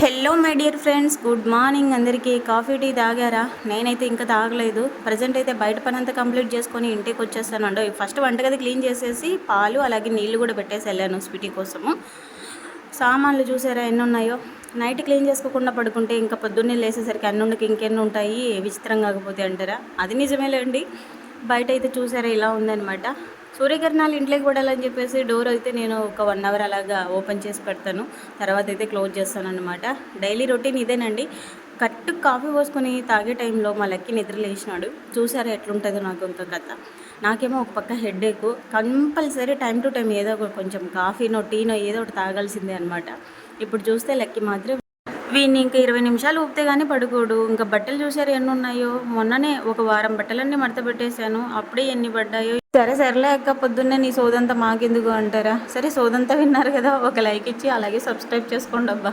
Hello my dear friends, good morning అందరికీ. Coffee tea తాగారా? నేనైతే ఇంకా తాగలేదు. ప్రజెంట్ అయితే బయట పని అంతా కంప్లీట్ చేసుకొని ఇంటికి వచ్చేస్తానండి. ఫస్ట్ వంటగది క్లీన్ చేసేసి పాలు అలాగే నీళ్లు కూడా పెట్టేసి వెళ్ళాను స్వీటీ కోసము. సామాన్లు చూసారా ఎన్ని ఉన్నాయో. నైట్ క్లీన్ చేసుకోకుండా పడుకుంటే ఇంకా పొద్దున్నే లేసేసరికి అన్నుండకి ఇంకెన్ని ఉంటాయి, విచిత్రం కాకపోతే అంటారా? అది నిజమేలేండి. బయట అయితే చూసారా ఇలా ఉందన్నమాట. సూర్యకిరణాలు ఇంట్లోకి పడాలని చెప్పేసి డోర్ అయితే నేను ఒక 1 అవర్ అలాగా ఓపెన్ చేసి పెడతాను. తర్వాత అయితే క్లోజ్ చేస్తాను అనమాట. డైలీ రొటీన్ ఇదేనండి. కరెక్ట్ కాఫీ పోసుకొని తాగే టైంలో మా లక్కీ నిద్ర లేచినాడు. చూసారా ఎట్లుంటుందో నాకు ఇంకా కథ. నాకేమో ఒక పక్క headache. Compulsory time to time ఏదో ఒక కొంచెం కాఫీనో టీనో ఏదో ఒకటి తాగాల్సిందే అనమాట. ఇప్పుడు చూస్తే లక్కీ మాత్రం వీడిని ఇంకా 20 నిమిషాలు ఊపితే కానీ పడుకోడు. ఇంకా బట్టలు చూసారు ఎన్ని ఉన్నాయో. మొన్ననే ఒక వారం బట్టలన్నీ మడత పెట్టేశాను, అప్పుడే ఎన్ని పడ్డాయో. సరేలే అక్క, పొద్దున్నే నీ సోదంతా మాకెందుకు అంటారా? సరే, సోదంతా విన్నారు కదా, ఒక లైక్ ఇచ్చి అలాగే సబ్స్క్రైబ్ చేసుకోండి అబ్బా.